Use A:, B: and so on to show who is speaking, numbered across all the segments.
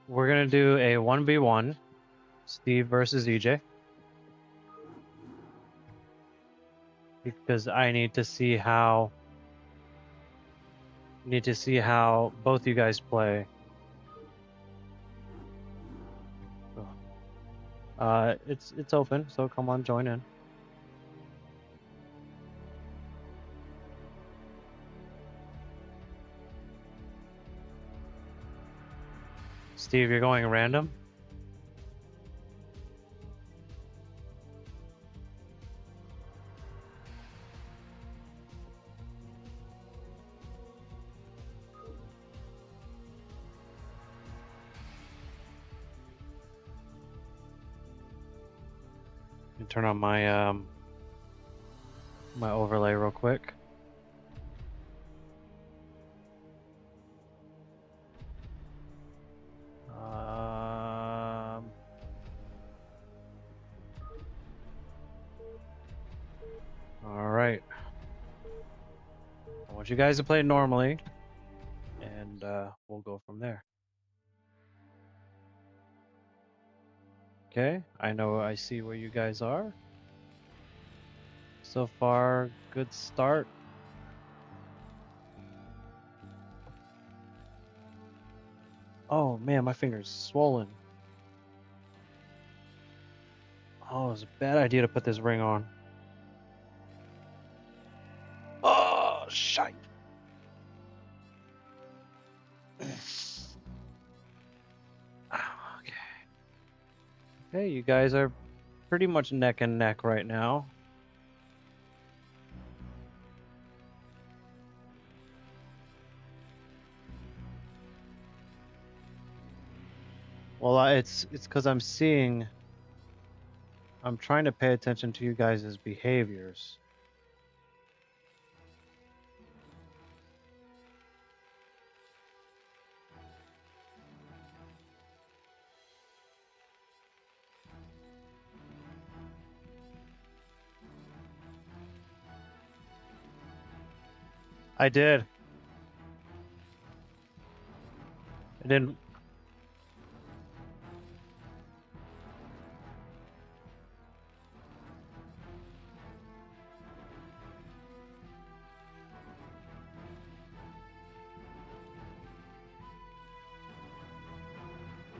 A: we're gonna do a 1v1, Steve versus EJ, because I need to see how both you guys play. It's open, so come on, join in. Steve, you're going random? Let me turn on my my overlay real quick. All right. I want you guys to play normally, and we'll go from there. Okay, I see where you guys are. So far, good start. Oh man, my finger's swollen. Oh, it's a bad idea to put this ring on. Oh, shite. Okay. Okay, you guys are pretty much neck and neck right now. Well, it's because I'm trying to pay attention to you guys' behaviors. I did. I didn't.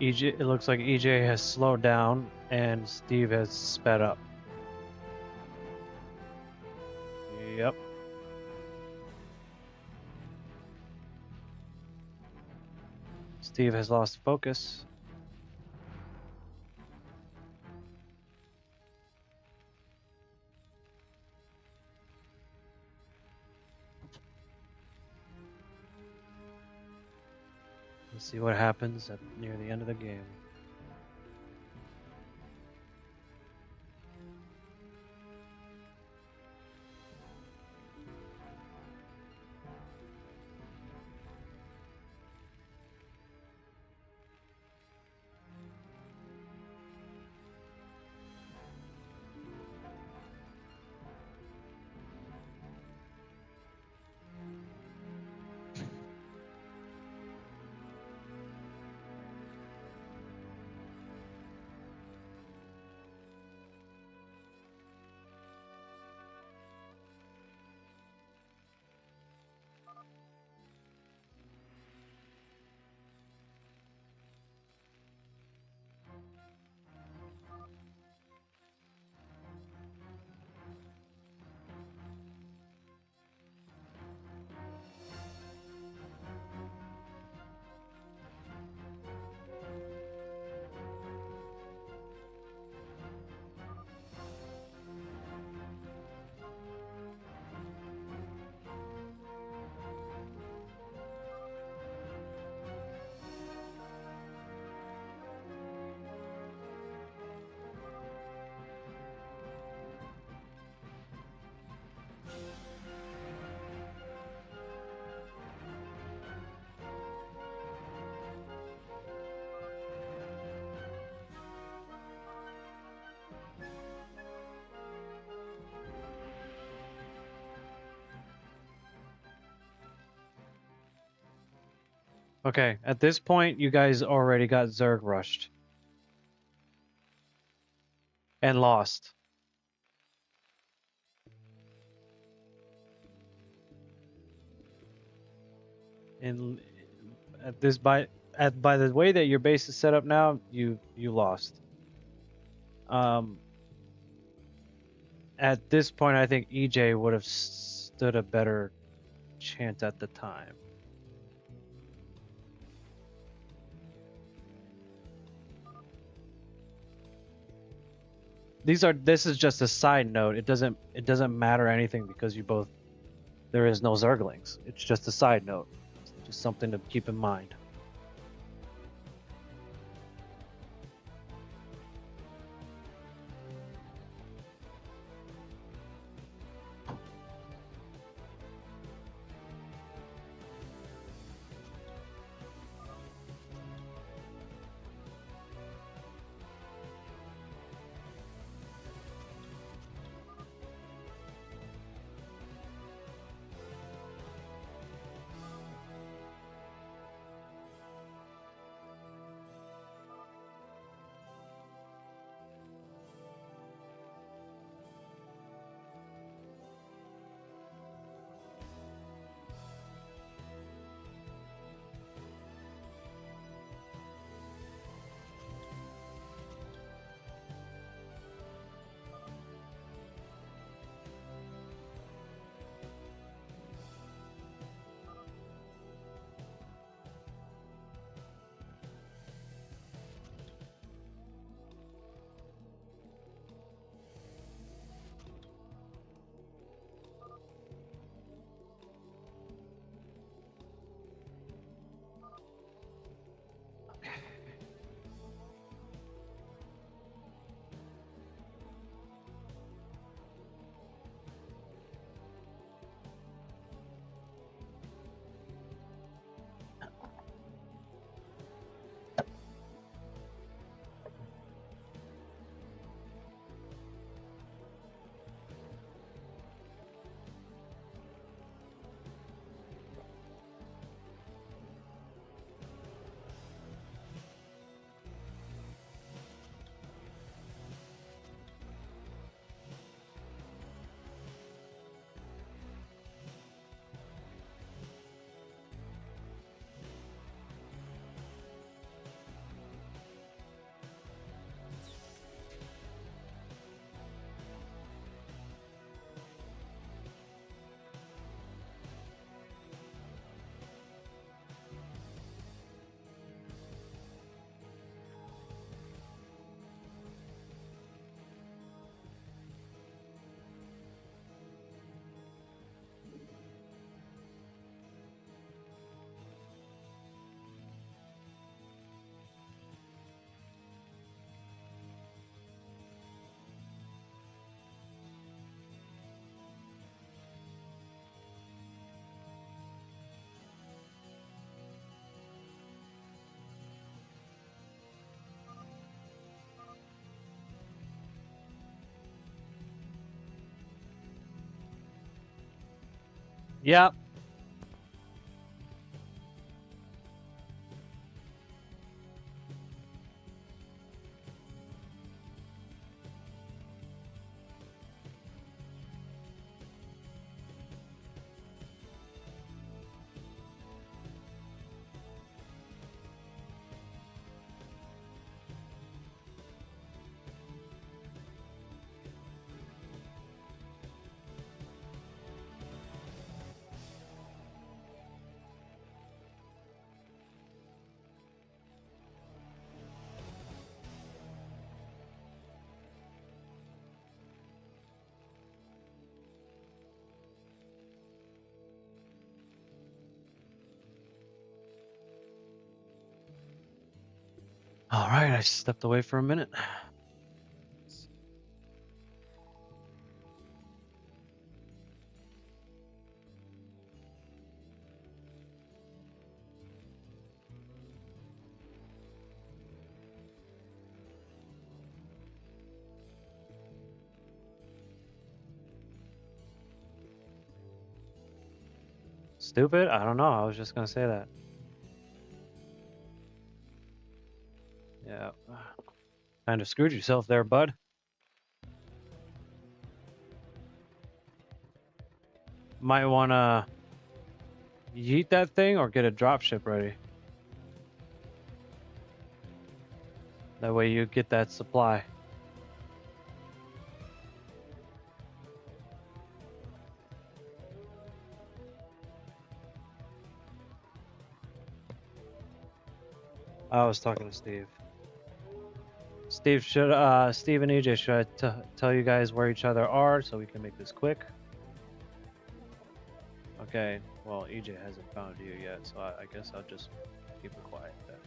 A: EJ, it looks like EJ has slowed down and Steve has sped up. Yep. Steve has lost focus. Let's see what happens near the end of the game. Okay, at this point, you guys already got Zerg rushed and lost. And at this by the way that your base is set up now, you lost. Um, at this point, I think EJ would have stood a better chance at the time. This is just a side note. It doesn't matter anything because you both there is no Zerglings. It's just a side note. It's just something to keep in mind. Yeah. All right, I stepped away for a minute. Stupid? I don't know. I was just gonna say that. Yeah. Kind of screwed yourself there, bud. Might wanna yeet that thing or get a dropship ready. That way you get that supply. I was talking to Steve. Steve Steve and EJ, should I tell you guys where each other are so we can make this quick? Okay, well, EJ hasn't found you yet, so I guess I'll just keep it quiet then.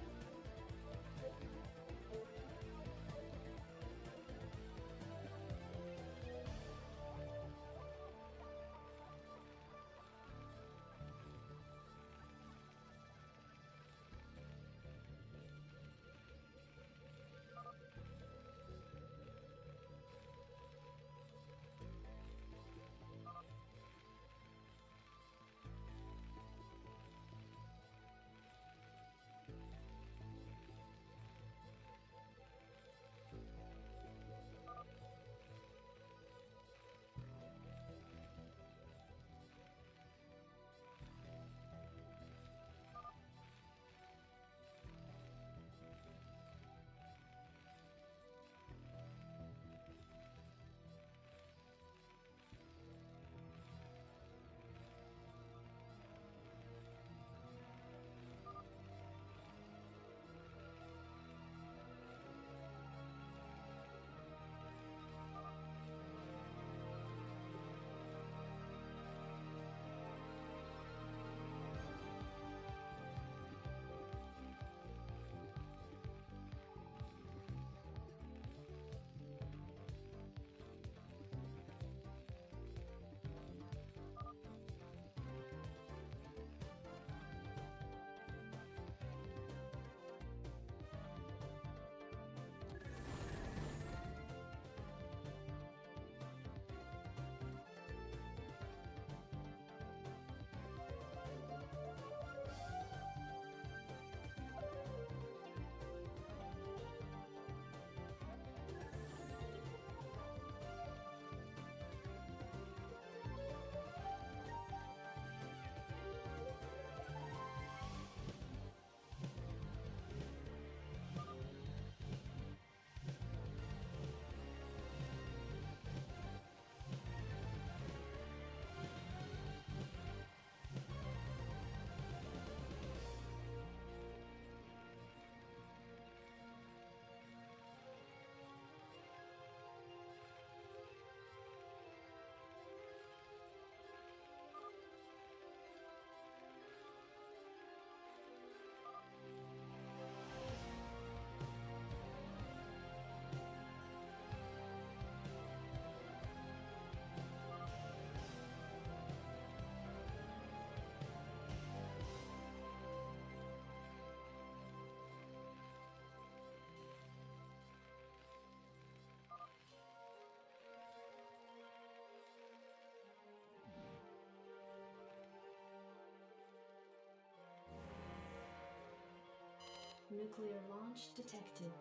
B: Nuclear launch detected.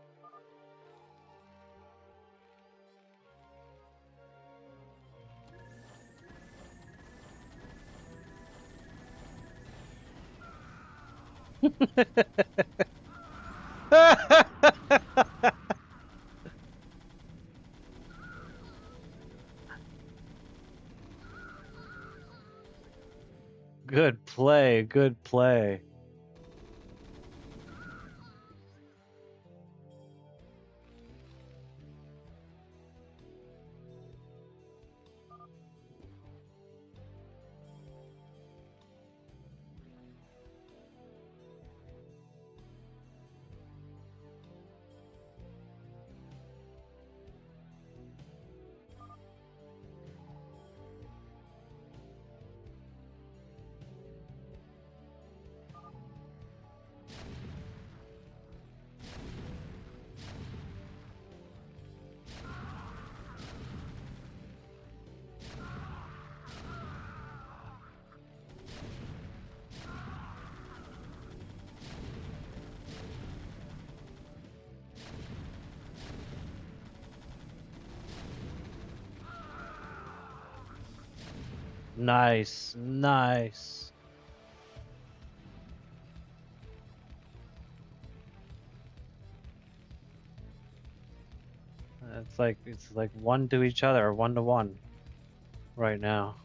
A: Good play, good play. Nice, nice. It's like one to each other, 1-to-1 right now.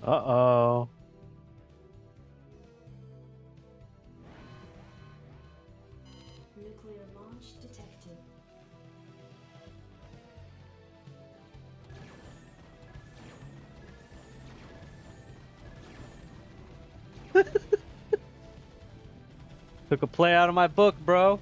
A: Uh-oh.
B: Nuclear launch detected.
A: Took a play out of my book, bro.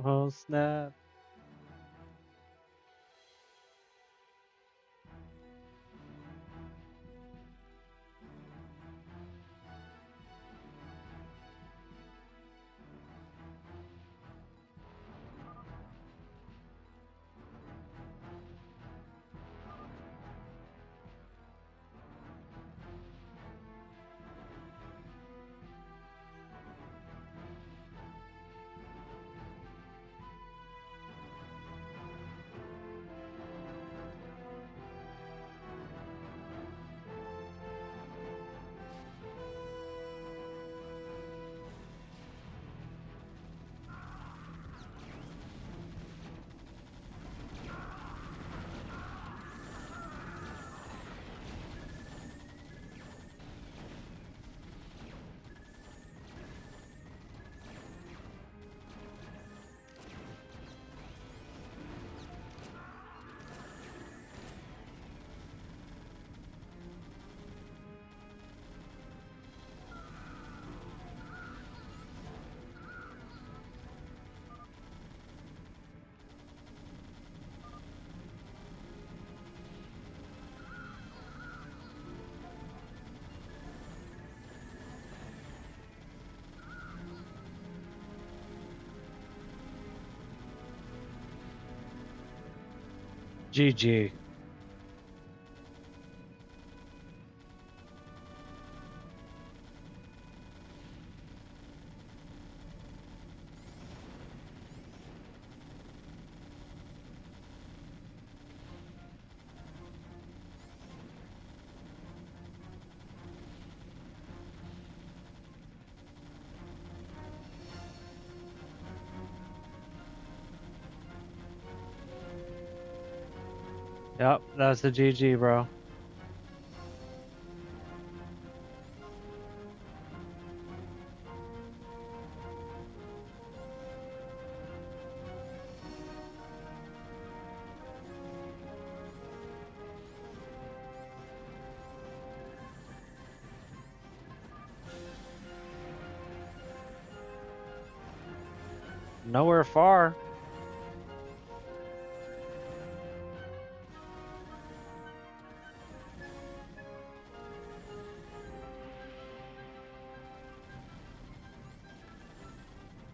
A: Oh, snap. GG. Yep, that's the GG, bro. Nowhere far.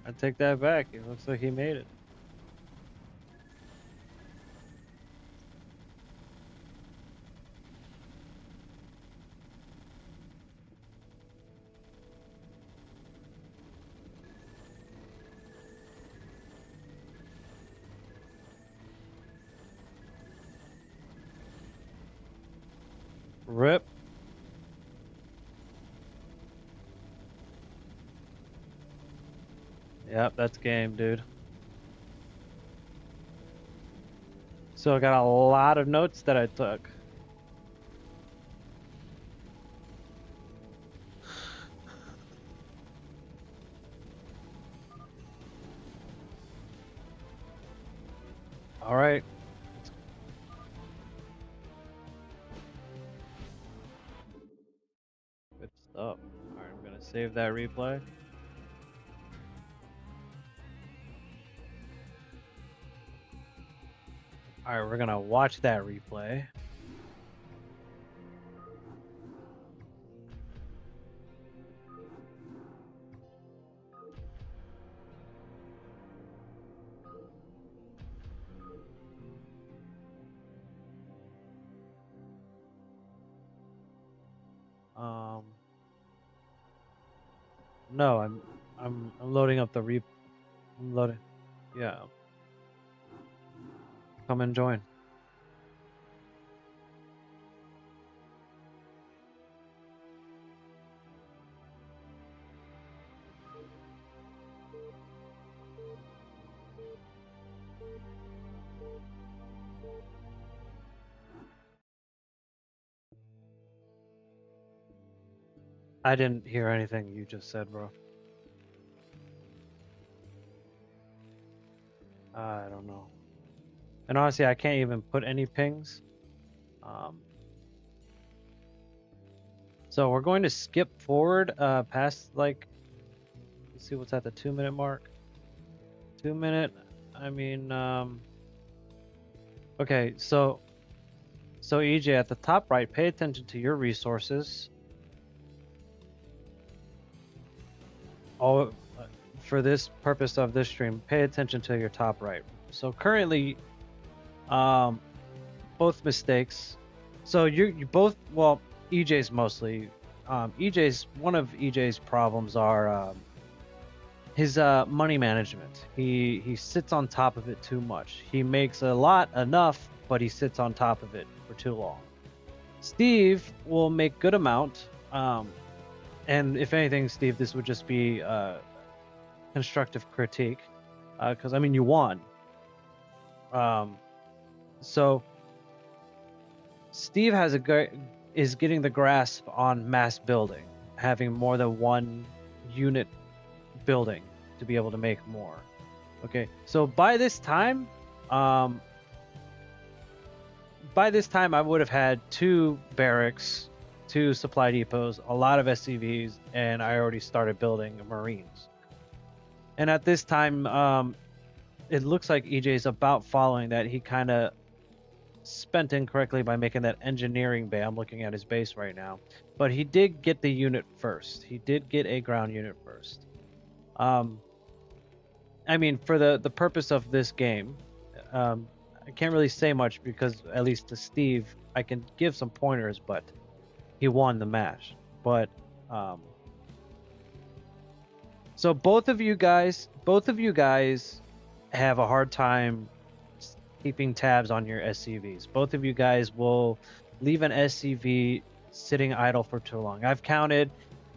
A: I take that back. It looks like he made it. Rip. Yep, that's game, dude. So I got a lot of notes that I took. All right. Good stuff. All right, I'm gonna save that replay. All right, we're gonna watch that replay. No, I'm loading up the I'm loading. Yeah. Come and join. I didn't hear anything you just said, bro. I don't know. And honestly, I can't even put any pings. So we're going to skip forward past, like, let's see what's at the 2-minute mark. 2 minute. I mean, okay, so EJ, at the top right, pay attention to your resources. All for this purpose of this stream, pay attention to your top right. So currently, both mistakes. So you both, well, EJ's mostly. One of EJ's problems are his money management. He sits on top of it too much. He makes a lot enough, but he sits on top of it for too long. Steve will make good amount. And if anything, Steve, this would just be constructive critique, because I mean you won. So Steve is getting the grasp on mass building, having more than one unit building to be able to make more. Okay, so by this time I would have had 2 barracks, 2 supply depots, a lot of SCVs, and I already started building Marines. And at this time, it looks like EJ's about following that. He kind of spent incorrectly by making that engineering bay. I'm looking at his base right now. But he did get the unit first. He did get a ground unit first. I mean, for the purpose of this game, I can't really say much because at least to Steve, I can give some pointers, but he won the match. But so both of you guys have a hard time keeping tabs on your SCVs. Both of you guys will leave an SCV sitting idle for too long. I've counted.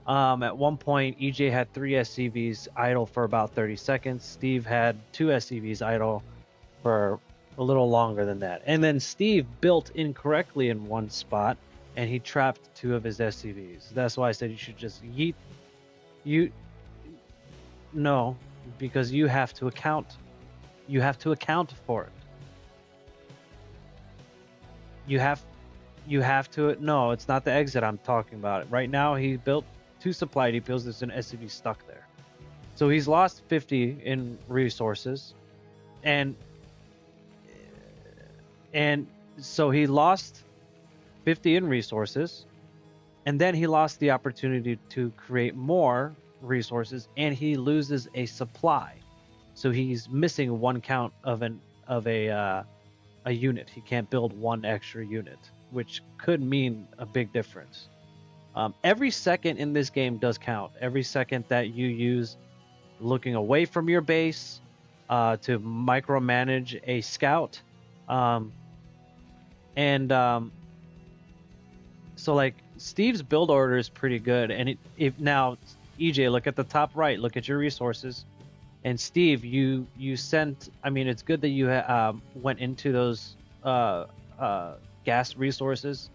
A: At one point, EJ had 3 SCVs idle for about 30 seconds. Steve had 2 SCVs idle for a little longer than that. And then Steve built incorrectly in one spot, and he trapped 2 of his SCVs. That's why I said you should just yeet. No, because you have to account. You have to account for it. You have to. No, it's not the exit I'm talking about. Right now, he built 2 supply depots. There's an SCV stuck there, so he's lost 50 in resources, and so he lost 50 in resources, and then he lost the opportunity to create more resources, and he loses a supply, so he's missing 1 count of a unit. He can't build 1 extra unit, which could mean a big difference. Every second in this game does count. Every second that you use looking away from your base to micromanage a scout, so like Steve's build order is pretty good, and if now EJ, look at the top right, look at your resources, and Steve, you sent. I mean, it's good that you went into those gas resources,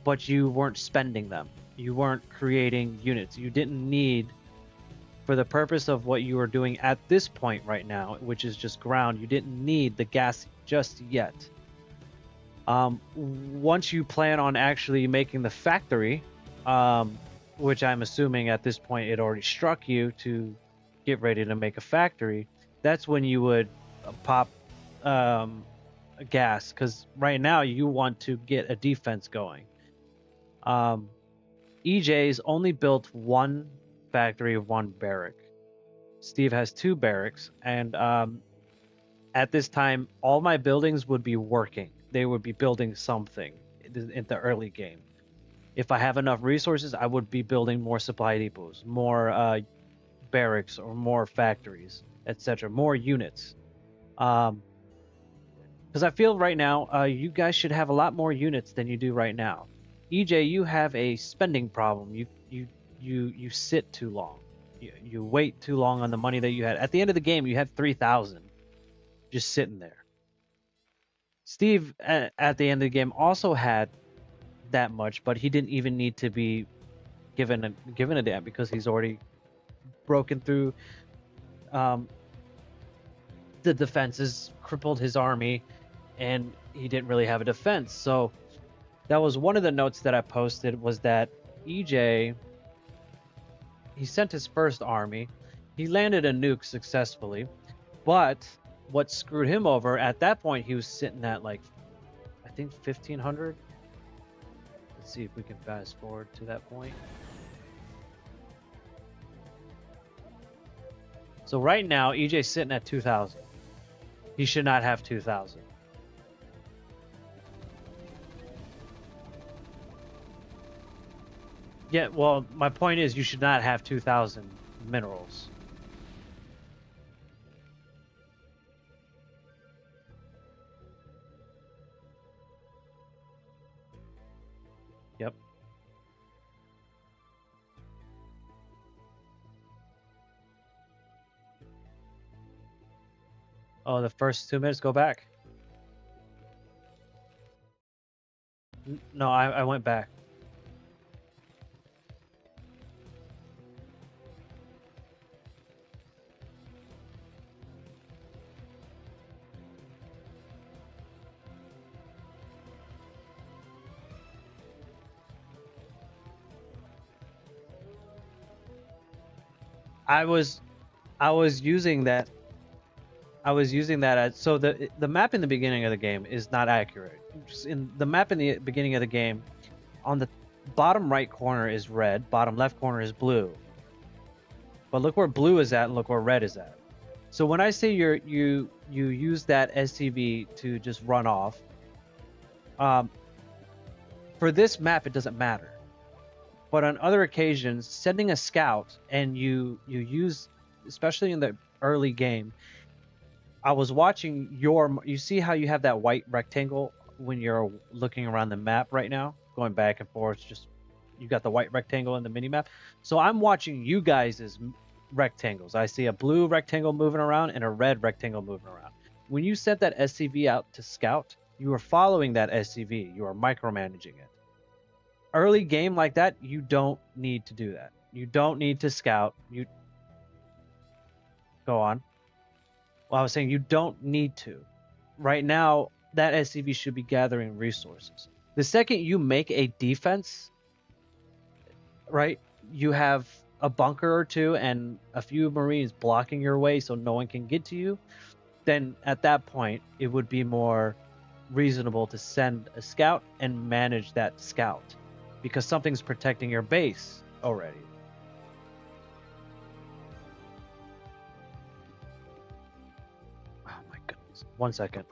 A: but you weren't spending them. You weren't creating units. You didn't need, for the purpose of what you are doing at this point right now, which is just ground, you didn't need the gas just yet. Once you plan on actually making the factory, which I'm assuming at this point it already struck you to get ready to make a factory, that's when you would pop gas, because right now you want to get a defense going. EJ's only built 1 factory, 1 barrack. Steve has 2 barracks, and at this time all my buildings would be working. They would be building something in the early game. If I have enough resources, I would be building more supply depots, more barracks, or more factories, etc., more units. Because I feel right now you guys should have a lot more units than you do right now. EJ, you have a spending problem. You sit too long. You wait too long on the money that you had. At the end of the game, you had 3,000 just sitting there. Steve, at the end of the game, also had that much, but he didn't even need to be given a damn, because he's already broken through the defenses, crippled his army, and he didn't really have a defense. So that was one of the notes that I posted, was that EJ, he sent his first army, he landed a nuke successfully, but what screwed him over, at that point he was sitting at like, I think 1,500. Let's see if we can fast forward to that point. So right now EJ's sitting at 2,000. He should not have 2,000. Yeah, well, my point is you should not have 2,000 minerals. Yep. Oh, the first 2 minutes, go back. No, I went back. I was using that. I was using that as, so the map in the beginning of the game is not accurate. In the map in the beginning of the game, on the bottom right corner is red, bottom left corner is blue. But look where blue is at and look where red is at. So when I say you use that SCV to just run off, um, for this map it doesn't matter. But on other occasions, sending a scout and you use, especially in the early game, I was watching you see how you have that white rectangle when you're looking around the map right now, going back and forth, just you got the white rectangle in the mini map. So I'm watching you guys as rectangles. I see a blue rectangle moving around and a red rectangle moving around. When you sent that SCV out to scout, you are following that SCV. You are micromanaging it. Early game like that, you don't need to do that. You don't need to scout. You go on. Well, I was saying you don't need to. Right now, that SCV should be gathering resources. The second you make a defense, right, you have a bunker or two and a few Marines blocking your way so no one can get to you, then at that point, it would be more reasonable to send a scout and manage that scout because something's protecting your base already. Oh my goodness. 1 second.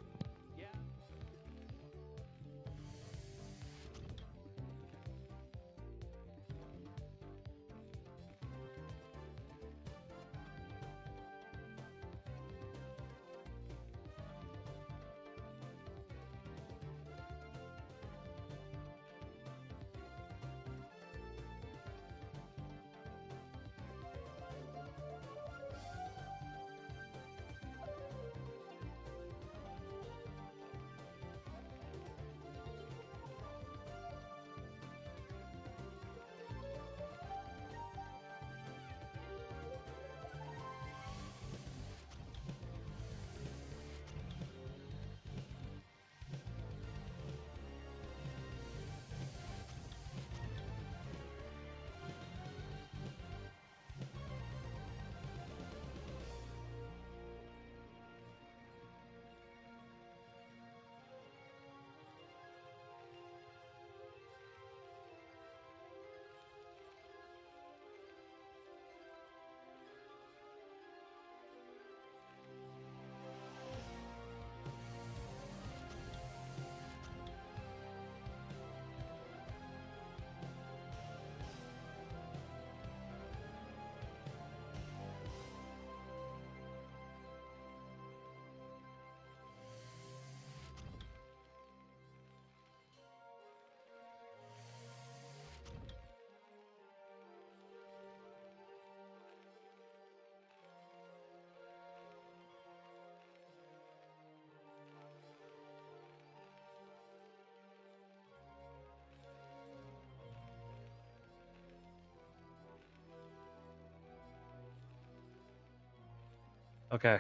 A: Okay.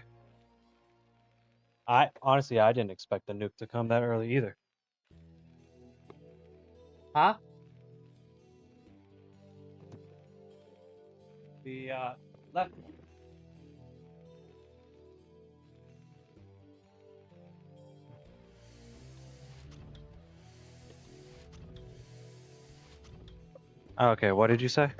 A: I honestly I didn't expect the nuke to come that early either. Huh? The left. Okay, what did you say?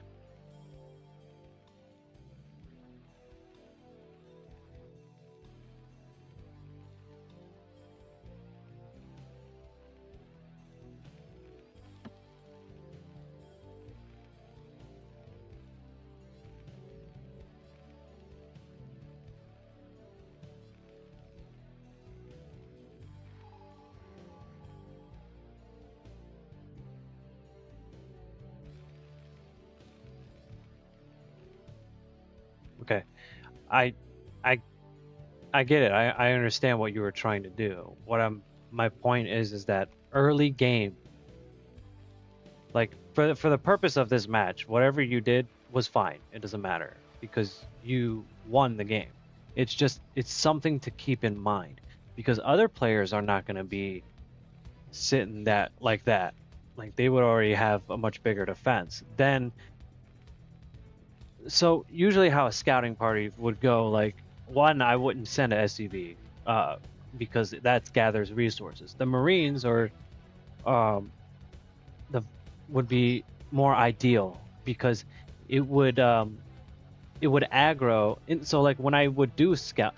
A: Okay. I I I get it. I understand what you were trying to do. What I'm my point is that early game, like for the purpose of this match, whatever you did was fine. It doesn't matter because you won the game. It's just it's something to keep in mind because other players are not going to be sitting that like that. Like they would already have a much bigger defense. Then so usually how a scouting party would go, like one, I wouldn't send a SCV because that gathers resources. The Marines or um, the would be more ideal because it would it would aggro. So like when I would do scout,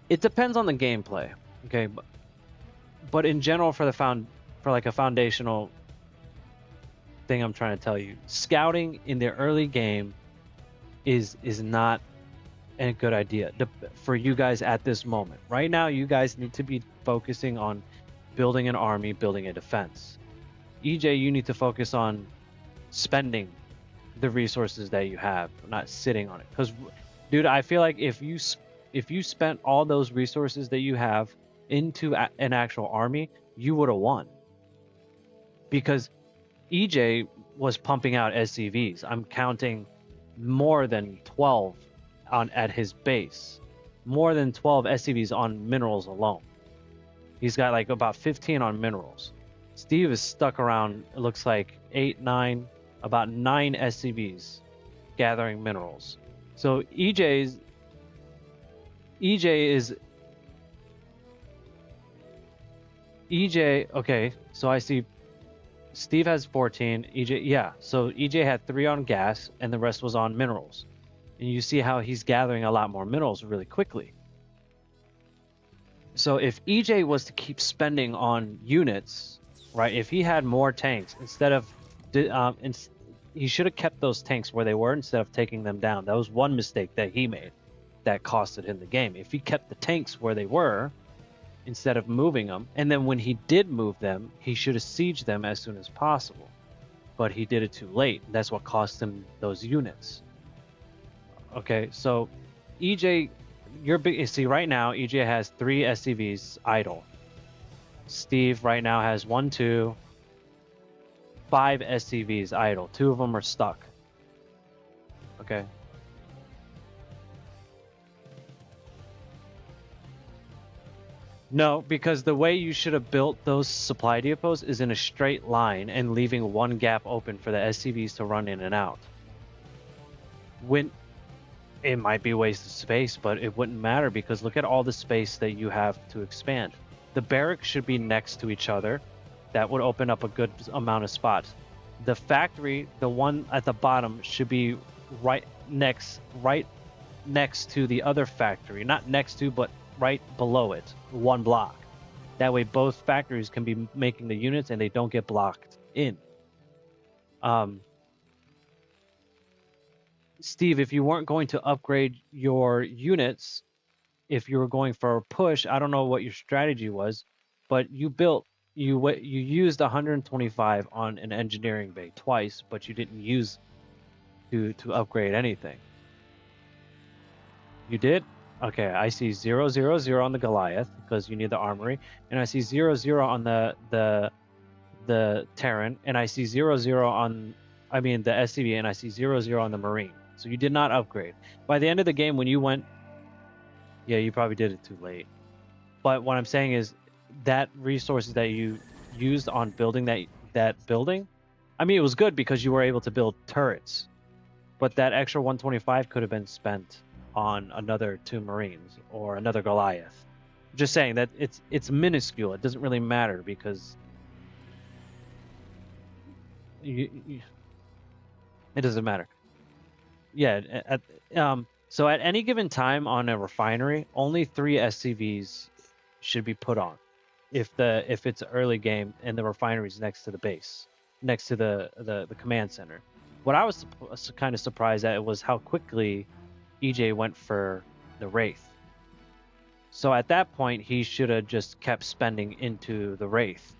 A: it depends on the gameplay. Okay, but in general, for like a foundational thing, I'm trying to tell you, scouting in the early game is not a good idea for you guys at this moment. Right now, you guys need to be focusing on building an army, building a defense. EJ, you need to focus on spending the resources that you have, not sitting on it. Because, dude, I feel like if you spent all those resources that you have into an actual army, you would have won. Because EJ was pumping out SCVs. I'm counting more than 12 at his base. More than 12 SCVs on minerals alone. He's got like about 15 on minerals. Steve is stuck around, it looks like 8, 9, about 9 SCVs gathering minerals. So EJ okay, so I see Steve has 14, EJ, yeah, so EJ had 3 on gas and the rest was on minerals. And you see how he's gathering a lot more minerals really quickly. So if EJ was to keep spending on units, right, if he had more tanks, he should have kept those tanks where they were instead of taking them down. That was one mistake that he made that costed him the game. If he kept the tanks where they were instead of moving them, and then when he did move them, he should have sieged them as soon as possible. But he did it too late. That's what cost him those units. Okay, so EJ, you see right now, EJ has 3 SCVs idle. Steve right now has 1, 2, 5 SCVs idle. 2 of them are stuck. Okay. No, because the way you should have built those supply depots is in a straight line and leaving one gap open for the SCVs to run in and out. When it might be a waste of space, but it wouldn't matter because look at all the space that you have to expand. The barracks should be next to each other. That would open up a good amount of spots. The factory, the one at the bottom, should be right next to the other factory. Not next to, but right below it, one block. That way both factories can be making the units and they don't get blocked in. Steve, if you weren't going to upgrade your units, if you were going for a push, I don't know what your strategy was, but you used 125 on an engineering bay twice, but you didn't use to upgrade anything. You did? Okay, I see 0, 0, 0 on the Goliath because you need the armory, and I see 0, 0 on the Terran, and I see 0, 0 on the SCV, and I see 0, 0 on the Marine. So you did not upgrade. By the end of the game, when you went, yeah, you probably did it too late. But what I'm saying is that resources that you used on building that building, I mean, it was good because you were able to build turrets. But that extra 125 could have been spent on another 2 Marines or another Goliath. Just saying that it's minuscule. It doesn't really matter because it doesn't matter. Yeah. So at any given time on a refinery, only 3 SCVs should be put on. If it's an early game and the refinery is next to the base, next to the command center. What I was kind of surprised at was how quickly EJ went for the Wraith. So at that point, he should have just kept spending into the Wraith.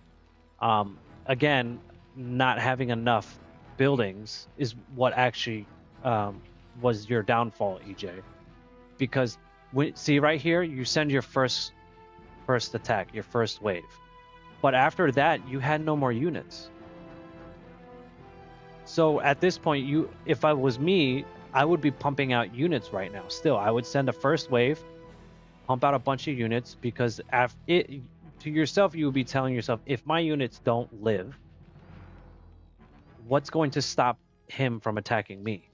A: Again, not having enough buildings is what actually was your downfall, EJ. Because see right here, you send your first attack, your first wave. But after that, you had no more units. So at this point, if I was me, I would be pumping out units right now. Still, I would send a first wave, pump out a bunch of units, because to yourself, you would be telling yourself, if my units don't live, what's going to stop him from attacking me?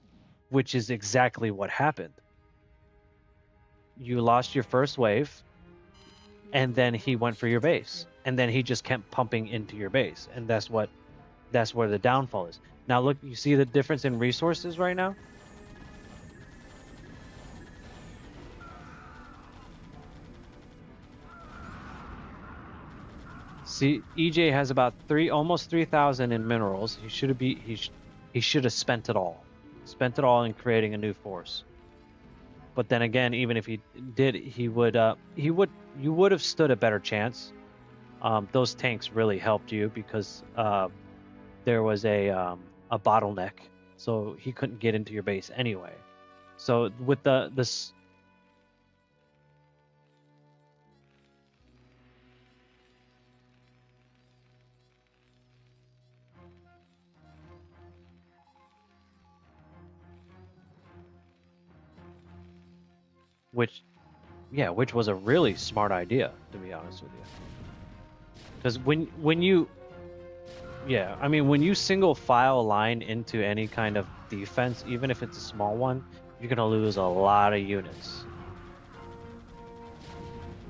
A: Which is exactly what happened. You lost your first wave, and then he went for your base, and then he just kept pumping into your base, and that's where the downfall is. Now look, you see the difference in resources right now? See, EJ has about almost 3,000 in minerals. He should have spent it all. Spent it all in creating a new force. But then again, even if he did, you would have stood a better chance. Those tanks really helped you because there was a bottleneck, so he couldn't get into your base anyway. So with this, which which was a really smart idea, to be honest with you. Because when you I mean, when you single file line into any kind of defense, even if it's a small one, you're gonna lose a lot of units.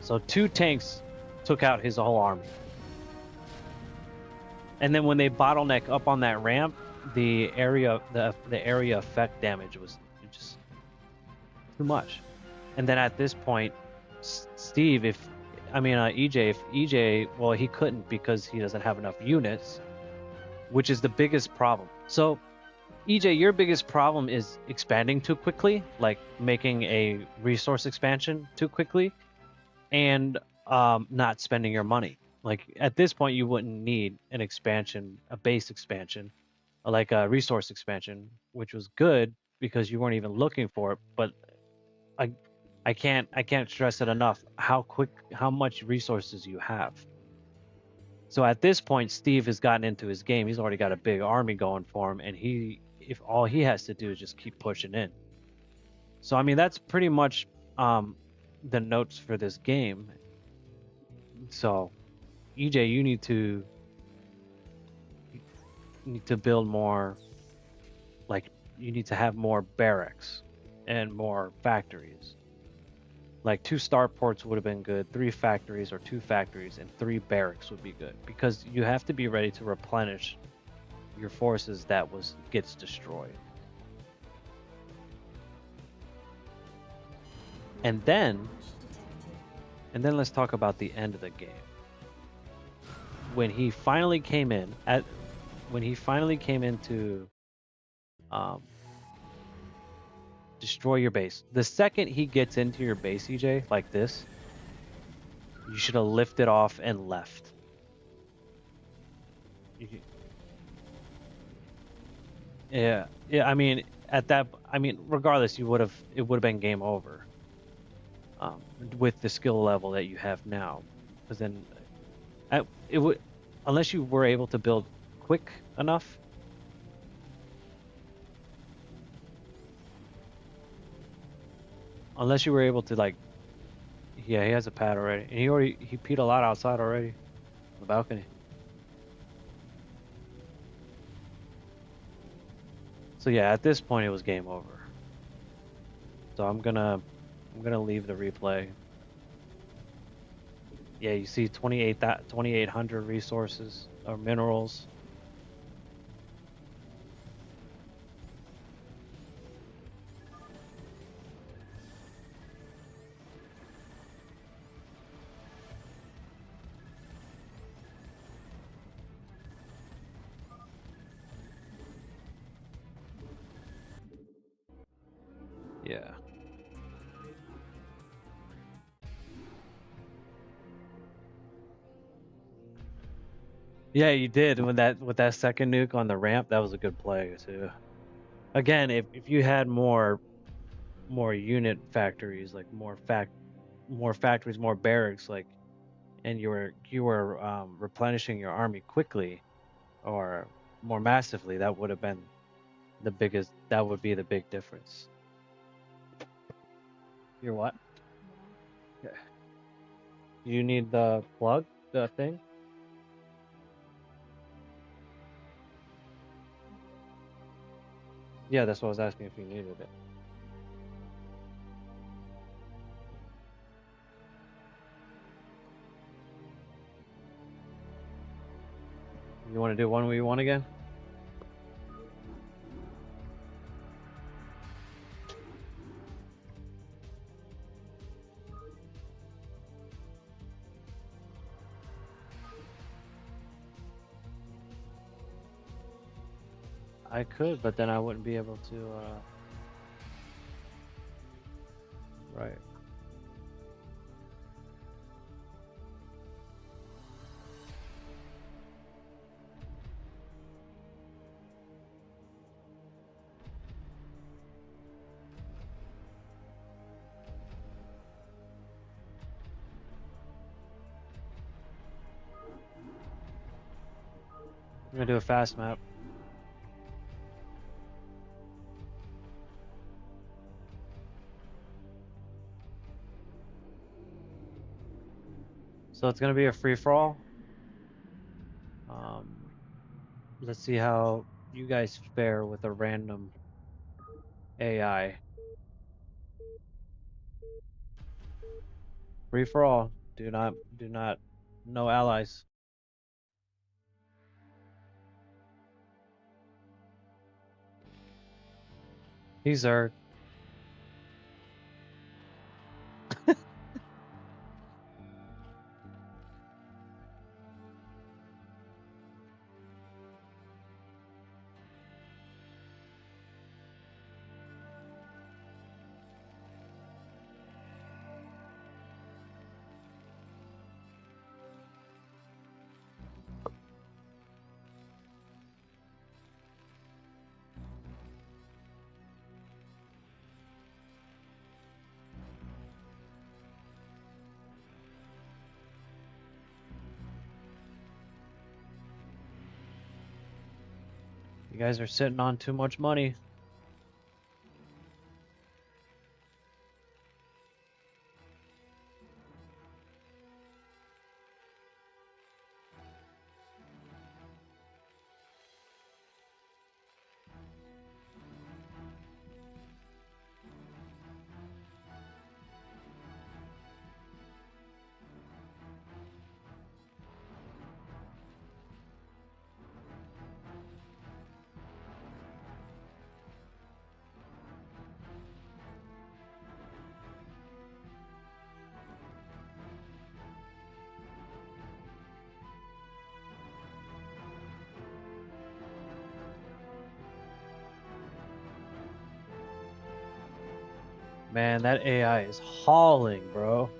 A: So 2 tanks took out his whole army. And then when they bottleneck up on that ramp, the area effect damage was just too much. And then at this point, Steve, EJ, well, he couldn't because he doesn't have enough units, which is the biggest problem. So, EJ, your biggest problem is expanding too quickly, like making a resource expansion too quickly, and not spending your money. Like at this point, you wouldn't need an expansion, a base expansion, like a resource expansion, which was good because you weren't even looking for it. But I, I can't stress it enough how much resources you have. So at this point, Steve has gotten into his game. He's already got a big army going for him, and if all he has to do is just keep pushing in. So I mean, that's pretty much the notes for this game. So, EJ, you need to build more. Like, you need to have more barracks and more factories. Like 2 starports would have been good, 3 factories or 2 factories and 3 barracks would be good because you have to be ready to replenish your forces that gets destroyed. And then let's talk about the end of the game. When he finally came in to destroy your base. The second he gets into your base, EJ, like this, you should have lifted off and left. Yeah. I mean, regardless, it would have been game over. With the skill level that you have now, because then it would, unless you were able to build quick enough. Unless you were able to, like, he has a pad already, and he peed a lot outside already, on the balcony. So yeah, at this point it was game over. So I'm gonna leave the replay. Yeah, you see 2,800 resources or minerals. Yeah. Yeah, you did with that second nuke on the ramp. That was a good play too. Again, if you had more unit factories, like more factories, more barracks, like, and you were replenishing your army quickly or more massively, that would have been that would be the big difference. You're what? Yeah. You need the plug, the thing? Yeah, that's what I was asking if you needed it. You want to do 1v1 again? I could, but then I wouldn't be able to. Right. I'm gonna do a fast map. So it's gonna be a free for all. Um, let's see how you guys fare with a random AI. Free for all. Do not, no allies. He's Zerg. You guys are sitting on too much money. Man, that AI is hauling, bro.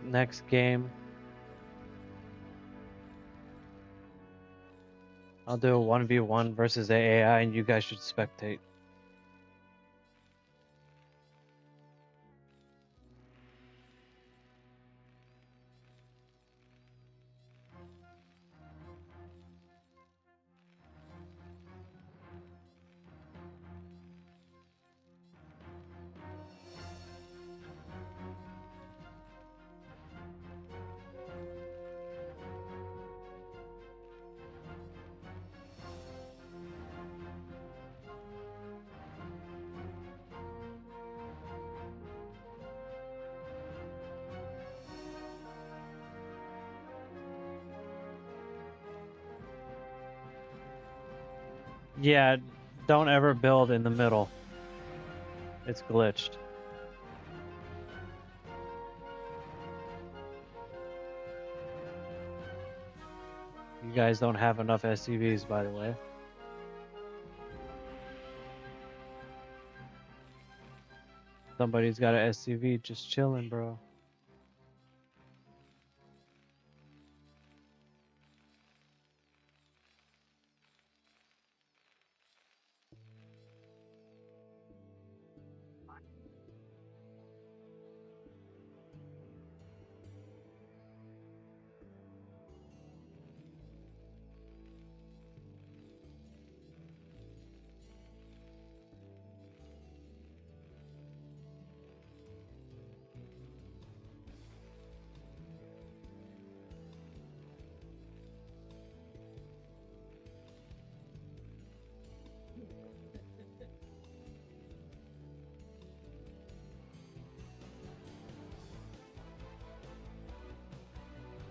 A: Next game, I'll do a 1v1 versus the AI and you guys should spectate. Yeah, don't ever build in the middle. It's glitched. You guys don't have enough SCVs, by the way. Somebody's got an SCV just chilling, bro.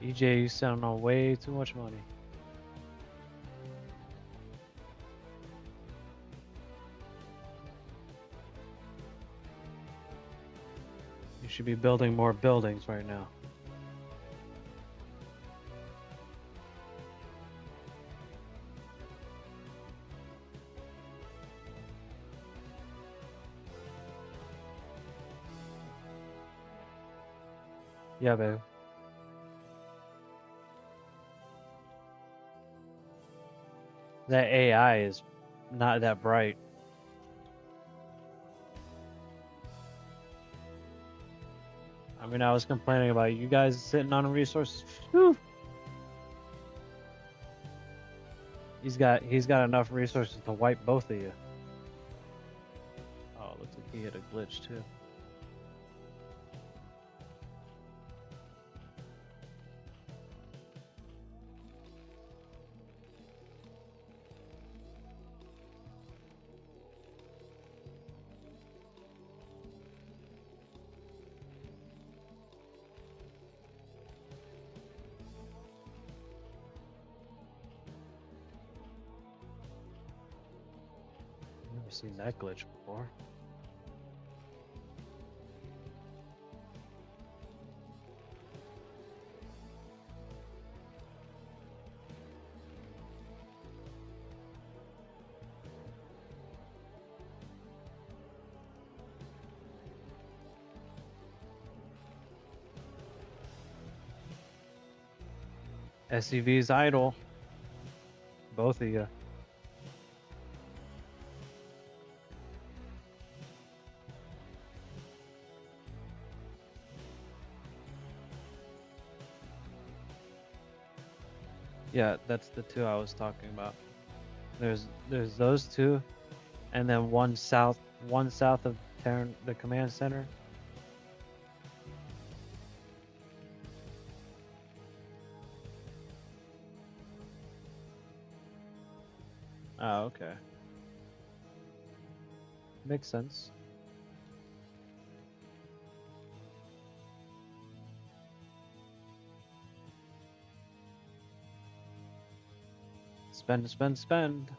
A: EJ, you sound on way too much money. You should be building more buildings right now. Yeah, babe. That AI is not that bright. I mean, I was complaining about you guys sitting on resources. Whew. He's got enough resources to wipe both of you. Oh, looks like he hit a glitch too. Never seen that glitch before. SUV's idle. Both of you. Yeah, that's the two I was talking about. There's those two, and then one south of the command center. Oh, okay. Makes sense. Spend, spend, spend.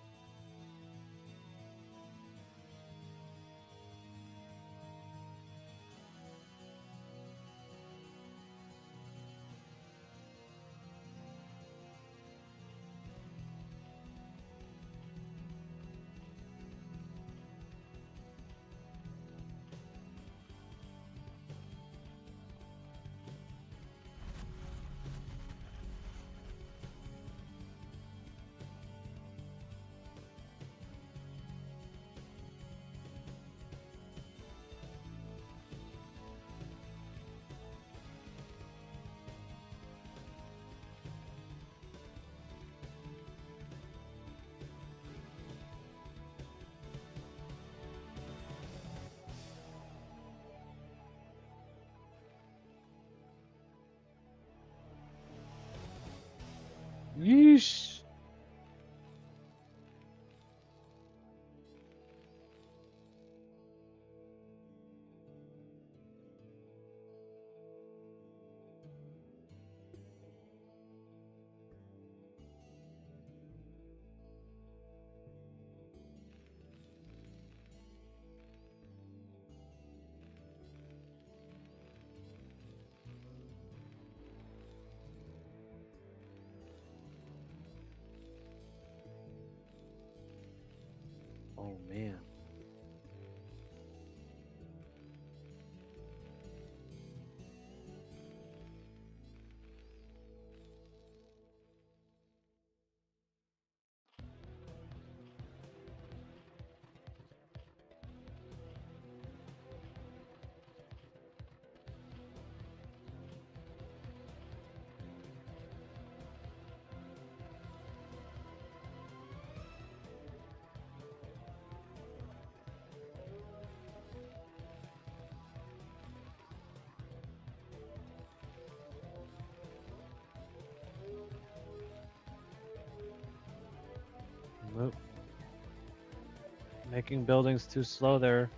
A: Yeesh. Oh man. Nope. Making buildings too slow there.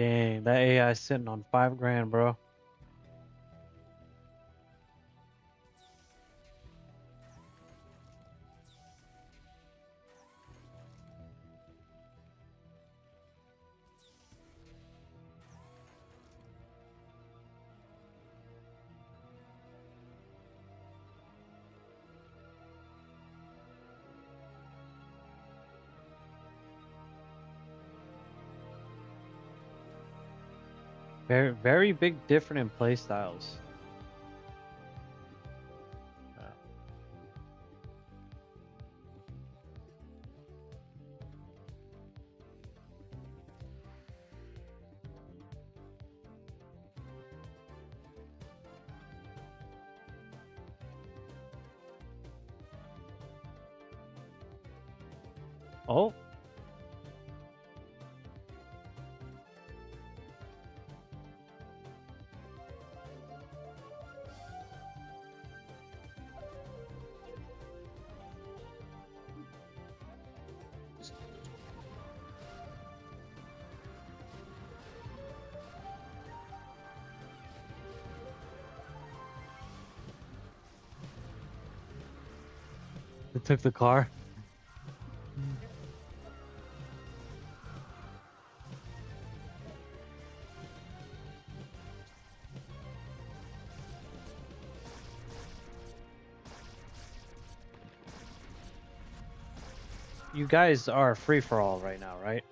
A: Dang, that AI is sitting on 5 grand, bro. Very, very big difference in play styles. Oh, it took the car. You guys are free for all right now, right?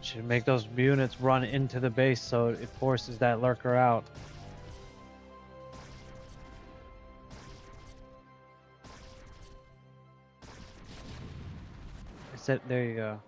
A: Should make those units run into the base so it forces that lurker out. I said, there you go.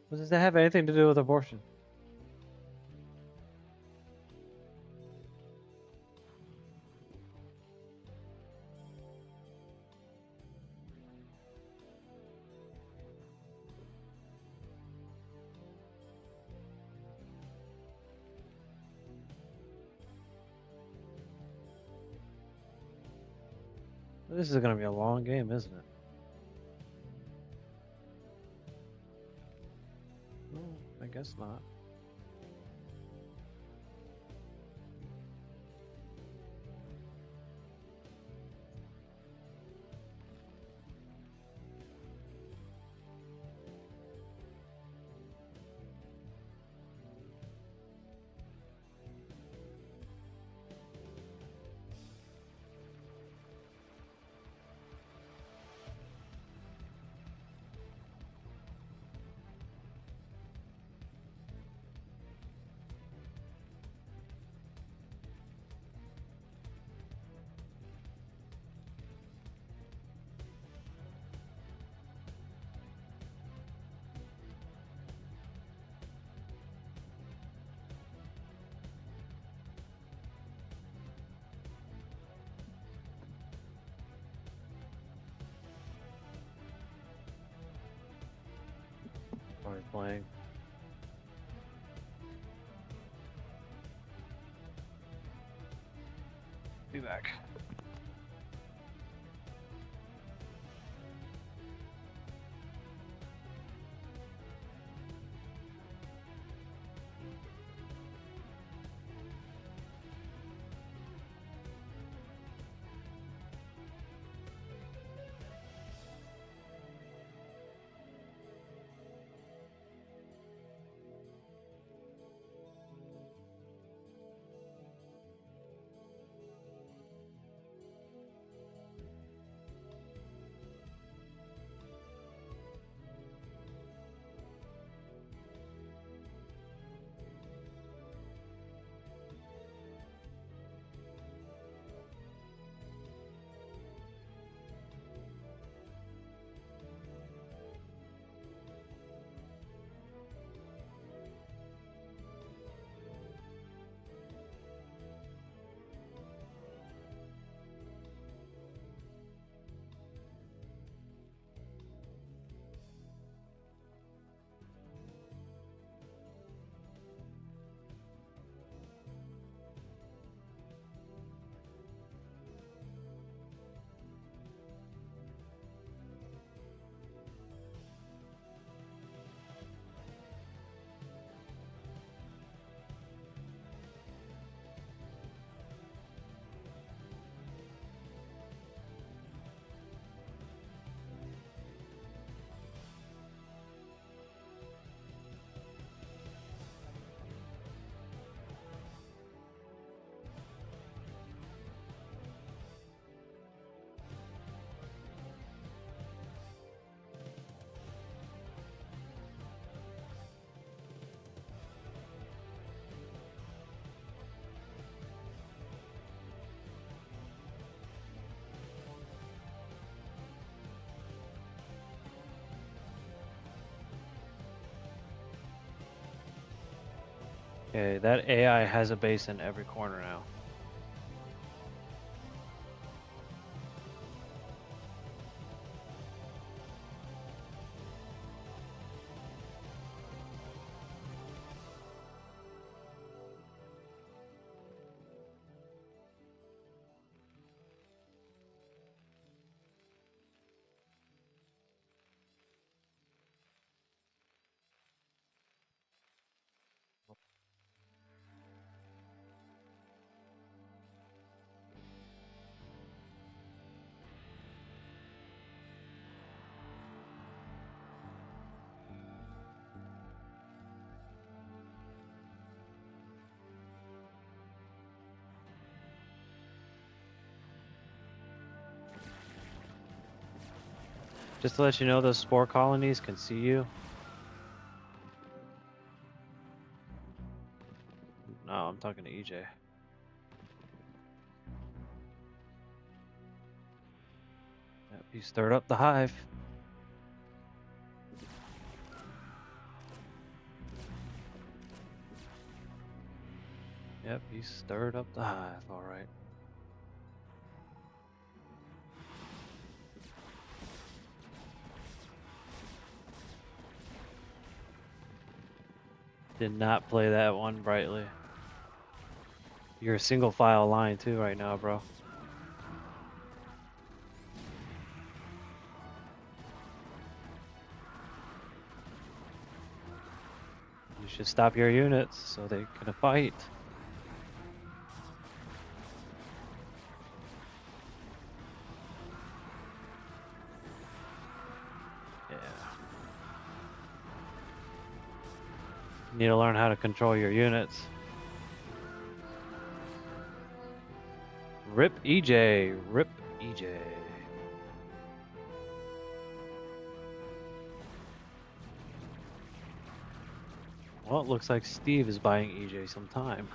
A: What does that have anything to do with abortion? This is gonna be a long game, isn't it? No, I guess not. Are we playing? Be back. Okay, that AI has a base in every corner now. Just to let you know, those spore colonies can see you. No, I'm talking to EJ. Yep, he stirred up the hive. Yep, he stirred up the hive, alright. Did not play that one brightly. You're a single file line too right now, bro. You should stop your units so they can fight. Yeah. You need to learn how to control your units. Rip EJ. Rip EJ. Well, it looks like Steve is buying EJ some time.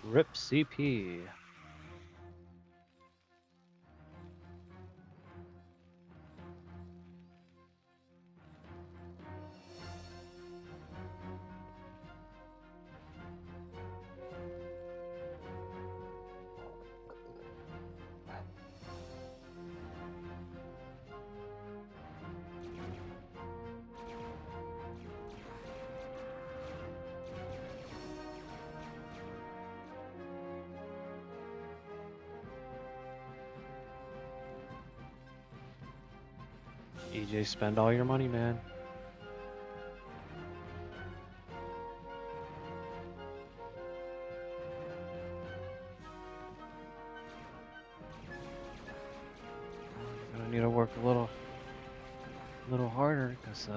A: Rip CP. EJ, spend all your money, man. Gonna need to work a little harder, cause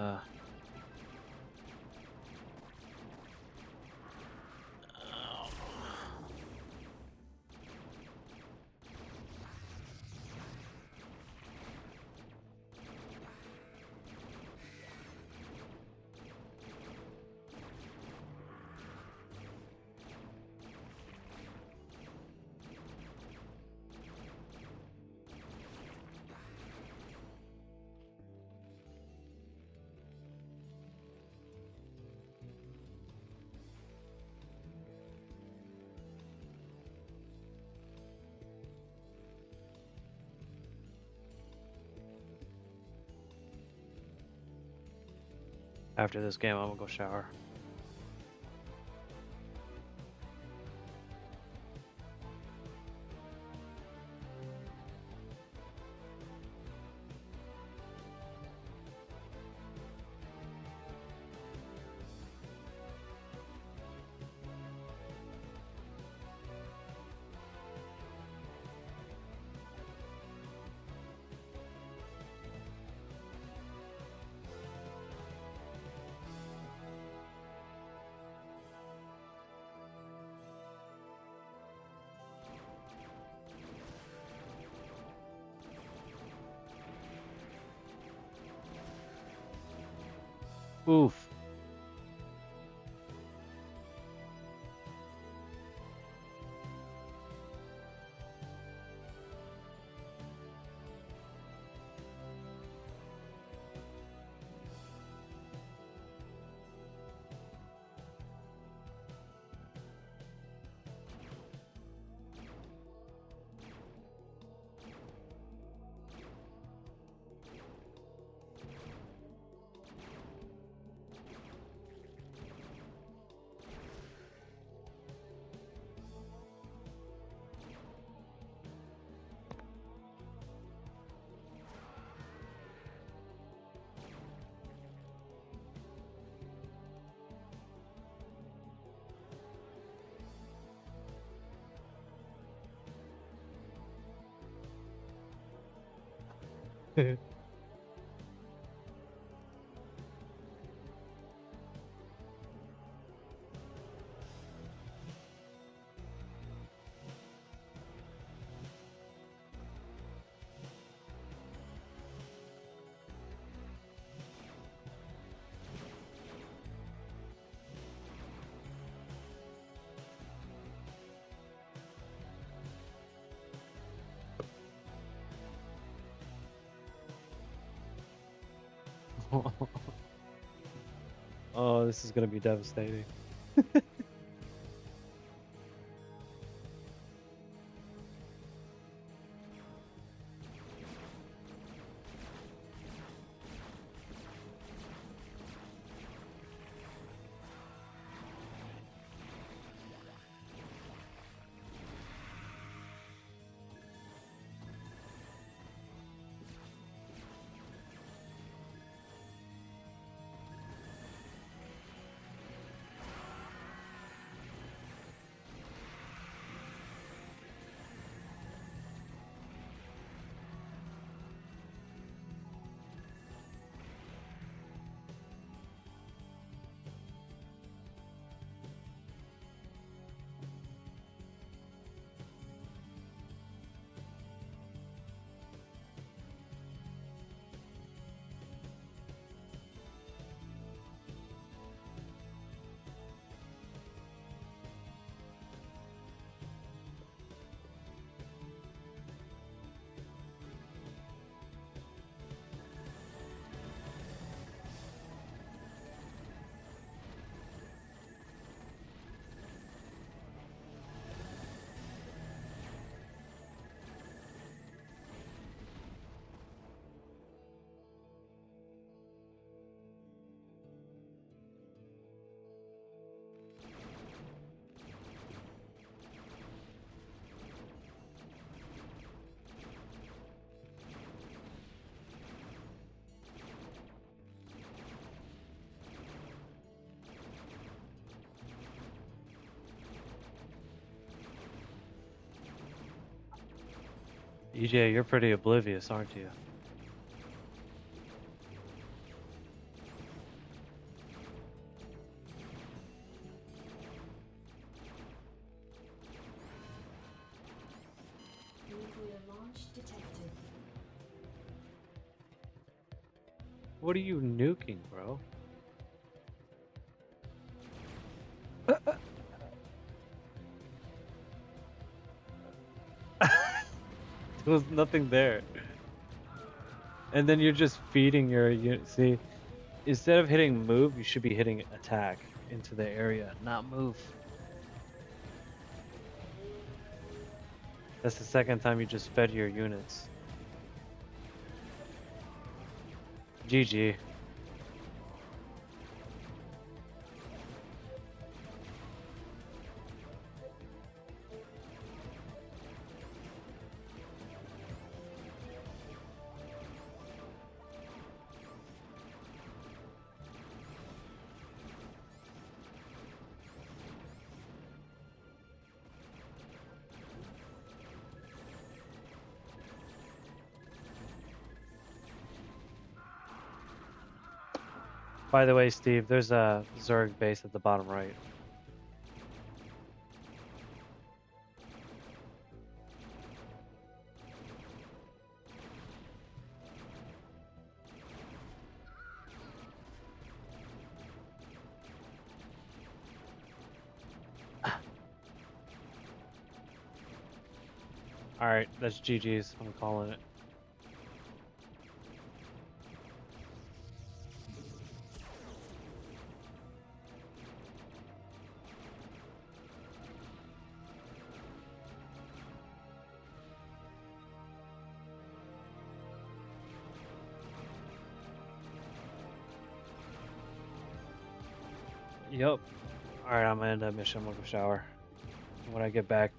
A: after this game, I'm gonna go shower. Oof. Oh, this is gonna be devastating. EJ, you're pretty oblivious, aren't you?
B: Nuclear launch detected.
A: What are you nuking, bro? There was nothing there. And then you're just feeding your unit. See, instead of hitting move, you should be hitting attack into the area, not move. That's the second time you just fed your units. GG. By the way, Steve, there's a Zerg base at the bottom right. All right, that's GG's. I'm calling it. Yep. All right, I'm gonna end that mission. I'm gonna go shower. When I get back,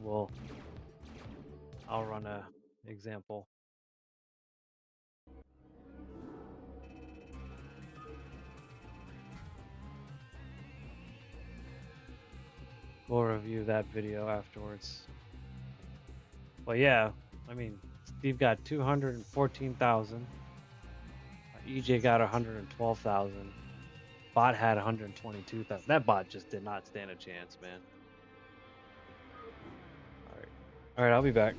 A: I'll run a example. We'll review that video afterwards. But yeah, I mean, Steve got 214,000. EJ got 112,000. Bot had 122,000. That bot just did not stand a chance, man. All right. All right, I'll be back.